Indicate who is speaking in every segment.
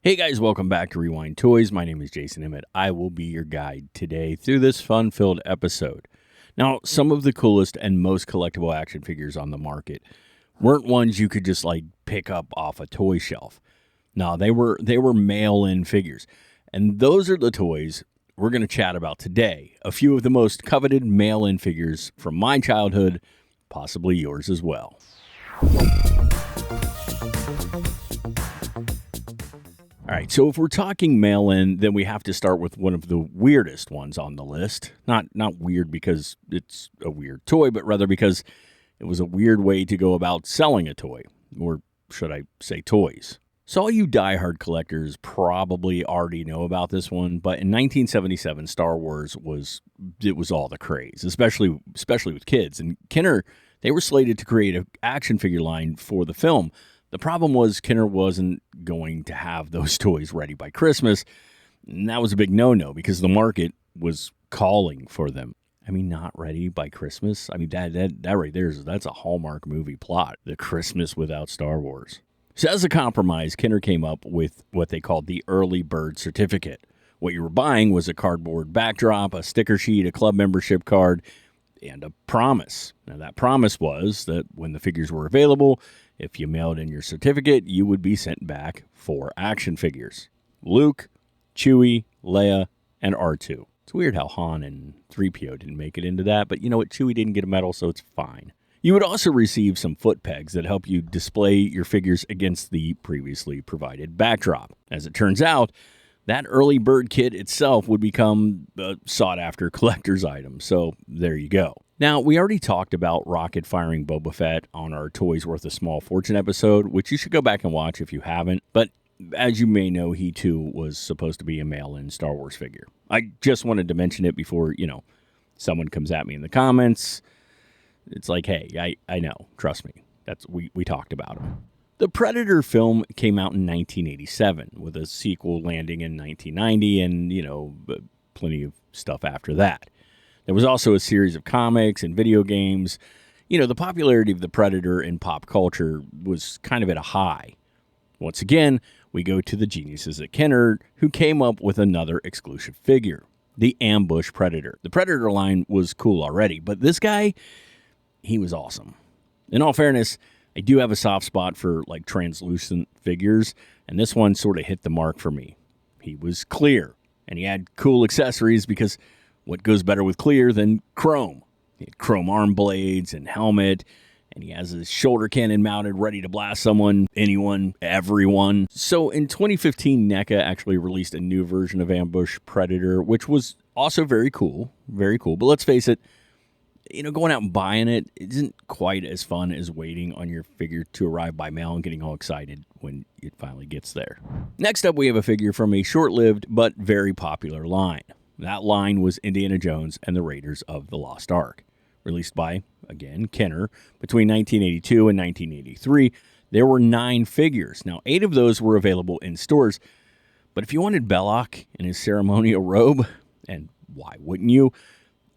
Speaker 1: Hey guys, welcome back to Rewind Toys. My name is Jason Emmett. I will be your guide today through this fun-filled episode. Now, some of the coolest and most collectible action figures on the market weren't ones you could just pick up off a toy shelf. No, they were mail-in figures. And those are the toys we're going to chat about today. A few of the most coveted mail-in figures from my childhood, possibly yours as well. All right, so if we're talking mail-in, then we have to start with one of the weirdest ones on the list. Not weird because it's a weird toy, but rather because it was a weird way to go about selling a toy, or should I say toys. So all you diehard collectors probably already know about this one, but in 1977, Star Wars was all the craze, especially with kids. And Kenner, they were slated to create an action figure line for the film. The problem was Kenner wasn't going to have those toys ready by Christmas, and that was a big no-no because the market was calling for them. I mean, not ready by Christmas? I mean, that right there, that's a Hallmark movie plot, the Christmas without Star Wars. So as a compromise, Kenner came up with what they called the early bird certificate. What you were buying was a cardboard backdrop, a sticker sheet, a club membership card, and a promise. Now, that promise was that when the figures were available, if you mailed in your certificate, you would be sent back 4 action figures. Luke, Chewie, Leia, and R2. It's weird how Han and 3PO didn't make it into that, but you know what? Chewie didn't get a medal, so it's fine. You would also receive some foot pegs that help you display your figures against the previously provided backdrop. As it turns out, that early bird kit itself would become a sought-after collector's item, so there you go. Now, we already talked about rocket-firing Boba Fett on our Toys Worth a Small Fortune episode, which you should go back and watch if you haven't, but as you may know, he too was supposed to be a mail-in Star Wars figure. I just wanted to mention it before, someone comes at me in the comments. It's like, hey, I know, trust me, we talked about him. The Predator film came out in 1987, with a sequel landing in 1990 and, plenty of stuff after that. There was also a series of comics and video games. The popularity of the Predator in pop culture was kind of at a high. Once again, we go to the geniuses at Kenner, who came up with another exclusive figure, the Ambush Predator. The Predator line was cool already, but this guy, he was awesome. In all fairness, I do have a soft spot for translucent figures, and this one sort of hit the mark for me. He was clear, and he had cool accessories because what goes better with clear than chrome? He had chrome arm blades and helmet, and he has his shoulder cannon mounted, ready to blast someone, anyone, everyone. So in 2015, NECA actually released a new version of Ambush Predator, which was also very cool, very cool. But let's face it, going out and buying it isn't quite as fun as waiting on your figure to arrive by mail and getting all excited when it finally gets there. Next up, we have a figure from a short-lived but very popular line. That line was Indiana Jones and the Raiders of the Lost Ark. Released by, again, Kenner, between 1982 and 1983, there were 9 figures. Now, 8 of those were available in stores, but if you wanted Belloq in his ceremonial robe, and why wouldn't you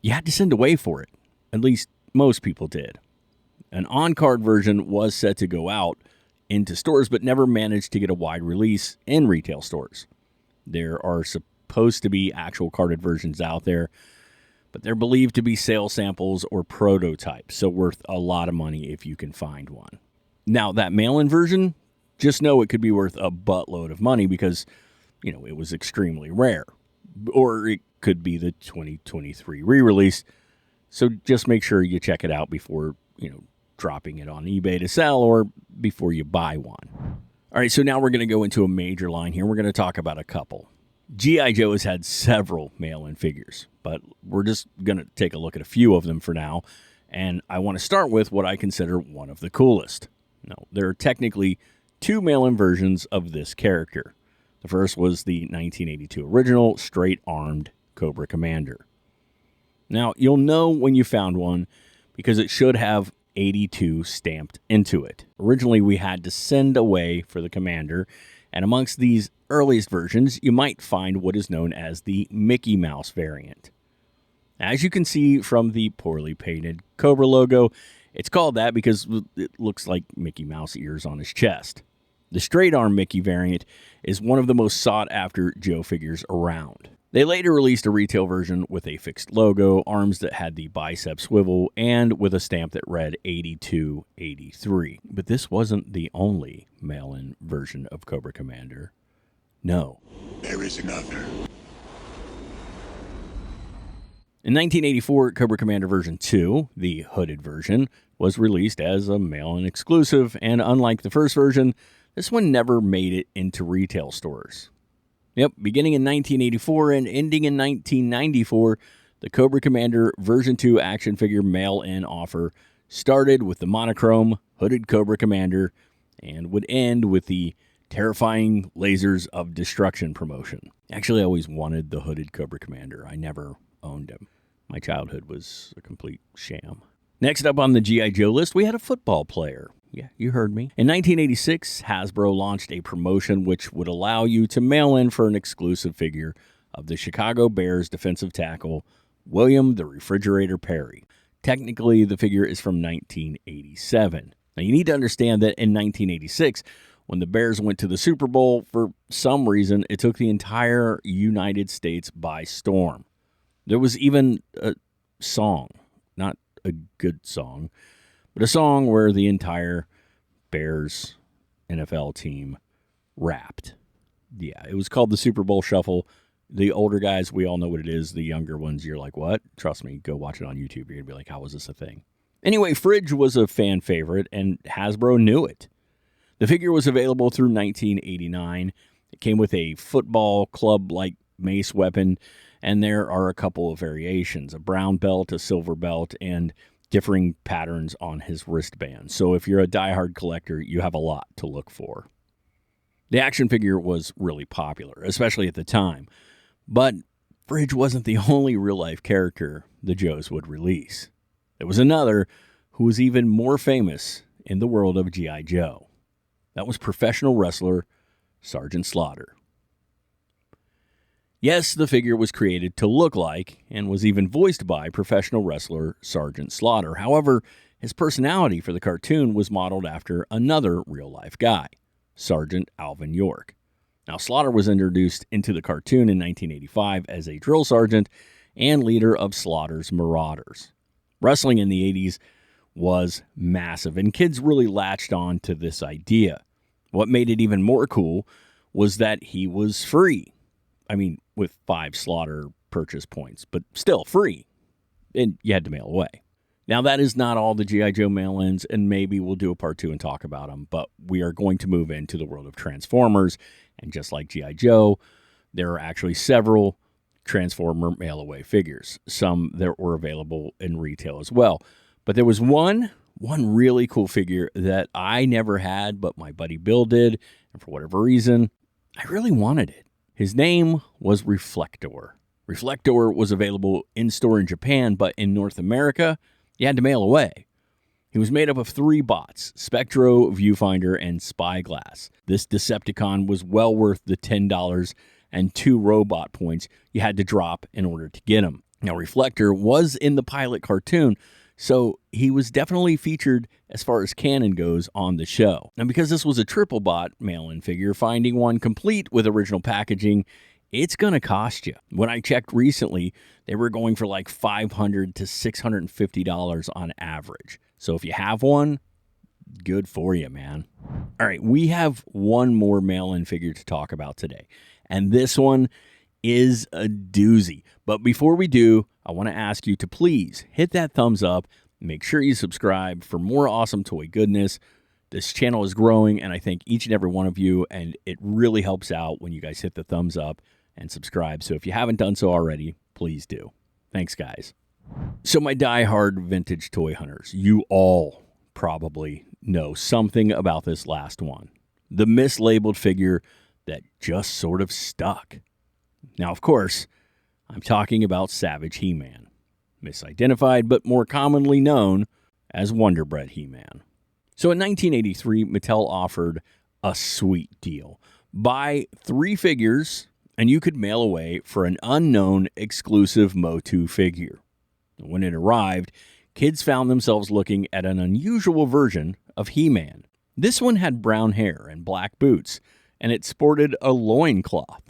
Speaker 1: had to send away for it. At least most people did. An on-card version was set to go out into stores, but never managed to get a wide release in retail stores. There are supposed to be actual carded versions out there, but they're believed to be sale samples or prototypes, so worth a lot of money if you can find one. Now, that mail-in version, just know it could be worth a buttload of money because, it was extremely rare. Or it could be the 2023 re-release. So just make sure you check it out before, dropping it on eBay to sell or before you buy one. All right, so now we're going to go into a major line here. We're going to talk about a couple. G.I. Joe has had several mail-in figures, but we're just going to take a look at a few of them for now. And I want to start with what I consider one of the coolest. Now, there are technically 2 mail-in versions of this character. The first was the 1982 original straight-armed Cobra Commander. Now, you'll know when you found one because it should have 82 stamped into it. Originally, we had to send away for the Commander, and amongst these earliest versions, you might find what is known as the Mickey Mouse variant. As you can see from the poorly painted Cobra logo, it's called that because it looks like Mickey Mouse ears on his chest. The straight-arm Mickey variant is one of the most sought-after Joe figures around. They later released a retail version with a fixed logo, arms that had the bicep swivel, and with a stamp that read 8283. But this wasn't the only mail-in version of Cobra Commander. No.
Speaker 2: There is another.
Speaker 1: In 1984, Cobra Commander version 2, the hooded version, was released as a mail-in exclusive, and unlike the first version, this one never made it into retail stores. Yep, beginning in 1984 and ending in 1994, the Cobra Commander version 2 action figure mail-in offer started with the monochrome hooded Cobra Commander and would end with the terrifying lasers of destruction promotion. Actually, I always wanted the hooded Cobra Commander. I never owned him. My childhood was a complete sham. Next up on the G.I. Joe list, we had a football player. Yeah, you heard me. In 1986, Hasbro launched a promotion which would allow you to mail in for an exclusive figure of the Chicago Bears defensive tackle, William the Refrigerator Perry. Technically, the figure is from 1987. Now, you need to understand that in 1986, when the Bears went to the Super Bowl, for some reason, it took the entire United States by storm. There was even a song, not a good song, but a song where the entire Bears NFL team rapped. Yeah, it was called the Super Bowl Shuffle. The older guys, we all know what it is. The younger ones, you're like, what? Trust me, go watch it on YouTube. You're going to be like, how was this a thing? Anyway, Fridge was a fan favorite, and Hasbro knew it. The figure was available through 1989. It came with a football club-like mace weapon, and there are a couple of variations, a brown belt, a silver belt, and differing patterns on his wristband. So if you're a diehard collector, you have a lot to look for. The action figure was really popular, especially at the time. But Fridge wasn't the only real-life character the Joes would release. There was another who was even more famous in the world of G.I. Joe. That was professional wrestler Sergeant Slaughter. Yes, the figure was created to look like, and was even voiced by, professional wrestler Sergeant Slaughter. However, his personality for the cartoon was modeled after another real-life guy, Sergeant Alvin York. Now, Slaughter was introduced into the cartoon in 1985 as a drill sergeant and leader of Slaughter's Marauders. Wrestling in the 80s was massive, and kids really latched on to this idea. What made it even more cool was that he was free. I mean, with 5 Slaughter purchase points, but still free. And you had to mail away. Now, that is not all the G.I. Joe mail-ins, and maybe we'll do a part 2 and talk about them, but we are going to move into the world of Transformers, and just like G.I. Joe, there are actually several Transformer mail-away figures, some that were available in retail as well. But there was one really cool figure that I never had, but my buddy Bill did, and for whatever reason, I really wanted it. His name was Reflector. Reflector was available in-store in Japan, but in North America, you had to mail away. He was made up of 3 bots, Spectro, Viewfinder, and Spyglass. This Decepticon was well worth the $10 and 2 robot points you had to drop in order to get him. Now, Reflector was in the pilot cartoon, so he was definitely featured as far as canon goes on the show. Now, because this was a triple bot mail-in figure, finding one complete with original packaging, it's going to cost you. When I checked recently, they were going for like $500 to $650 on average. So if you have one, good for you, man. All right, we have one more mail-in figure to talk about today, and this one is a doozy. But before we do, I want to ask you to please hit that thumbs up. Make sure you subscribe for more awesome toy goodness. This channel is growing, and I thank each and every one of you, and it really helps out when you guys hit the thumbs up and subscribe. So if you haven't done so already, please do. Thanks, guys. So my diehard vintage toy hunters, you all probably know something about this last one. The mislabeled figure that just sort of stuck. Now, of course, I'm talking about Savage He-Man, misidentified but more commonly known as Wonderbread He-Man. So in 1983, Mattel offered a sweet deal. Buy 3 figures and you could mail away for an unknown exclusive Motu figure. When it arrived, kids found themselves looking at an unusual version of He-Man. This one had brown hair and black boots, and it sported a loincloth.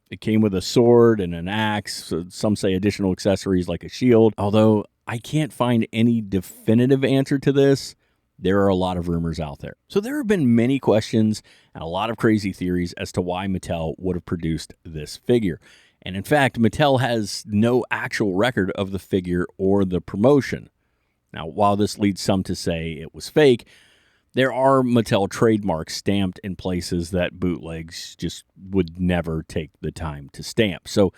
Speaker 1: It came with a sword and an axe, some say additional accessories like a shield. Although I can't find any definitive answer to this, there are a lot of rumors out there. So there have been many questions and a lot of crazy theories as to why Mattel would have produced this figure. And in fact, Mattel has no actual record of the figure or the promotion. Now, while this leads some to say it was fake, there are Mattel trademarks stamped in places that bootlegs just would never take the time to stamp. So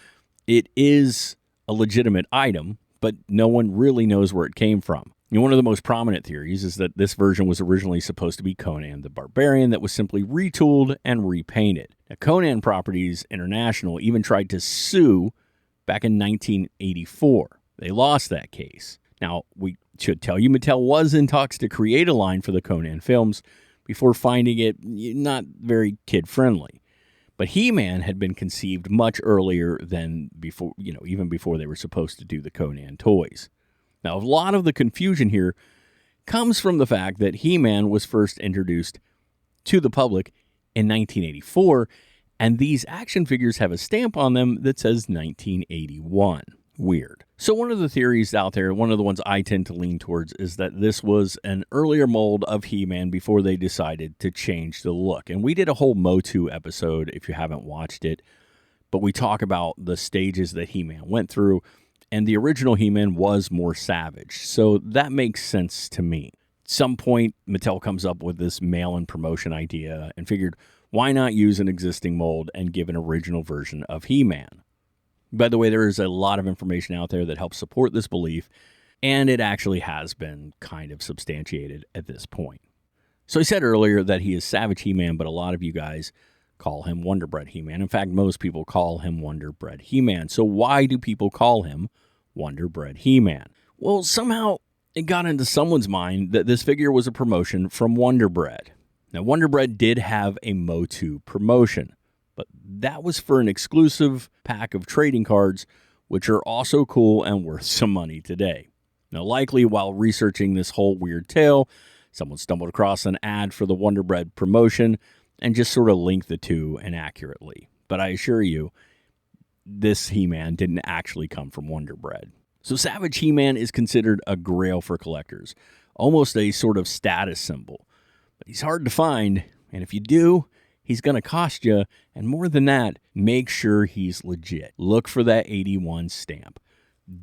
Speaker 1: it is a legitimate item, but no one really knows where it came from. One of the most prominent theories is that this version was originally supposed to be Conan the Barbarian that was simply retooled and repainted. Now, Conan Properties International even tried to sue back in 1984. They lost that case. Now, we should tell you Mattel was in talks to create a line for the Conan films before finding it not very kid-friendly. But He-Man had been conceived much earlier than before, even before they were supposed to do the Conan toys. Now, a lot of the confusion here comes from the fact that He-Man was first introduced to the public in 1984, and these action figures have a stamp on them that says 1981. Weird. So one of the theories out there, one of the ones I tend to lean towards, is that this was an earlier mold of He-Man before they decided to change the look. And we did a whole Motu episode, if you haven't watched it, but we talk about the stages that He-Man went through, and the original He-Man was more savage. So that makes sense to me. At some point, Mattel comes up with this mail-in promotion idea and figured, why not use an existing mold and give an original version of He-Man? By the way, there is a lot of information out there that helps support this belief, and it actually has been kind of substantiated at this point. So I said earlier that he is Savage He-Man, but a lot of you guys call him Wonderbread He-Man. In fact, most people call him Wonderbread He-Man. So why do people call him Wonderbread He-Man? Well, somehow it got into someone's mind that this figure was a promotion from Wonderbread. Now, Wonderbread did have a Motu promotion, but that was for an exclusive pack of trading cards, which are also cool and worth some money today. Now, likely while researching this whole weird tale, someone stumbled across an ad for the Wonderbread promotion and just sort of linked the two inaccurately. But I assure you, this He-Man didn't actually come from Wonderbread. So Savage He-Man is considered a grail for collectors, almost a sort of status symbol. But he's hard to find, and if you do, he's going to cost you, and more than that, make sure he's legit. Look for that 81 stamp.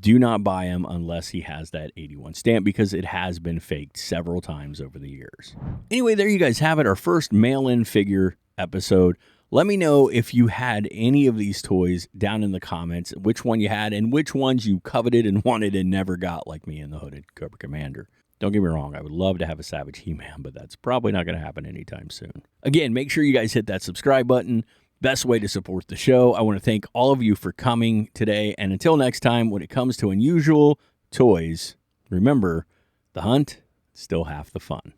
Speaker 1: Do not buy him unless he has that 81 stamp, because it has been faked several times over the years. Anyway, there you guys have it, our first mail-in figure episode. Let me know if you had any of these toys down in the comments, which one you had and which ones you coveted and wanted and never got, like me and the Hooded Cobra Commander. Don't get me wrong, I would love to have a Savage He-Man, but that's probably not going to happen anytime soon. Again, make sure you guys hit that subscribe button. Best way to support the show. I want to thank all of you for coming today. And until next time, when it comes to unusual toys, remember, the hunt is still half the fun.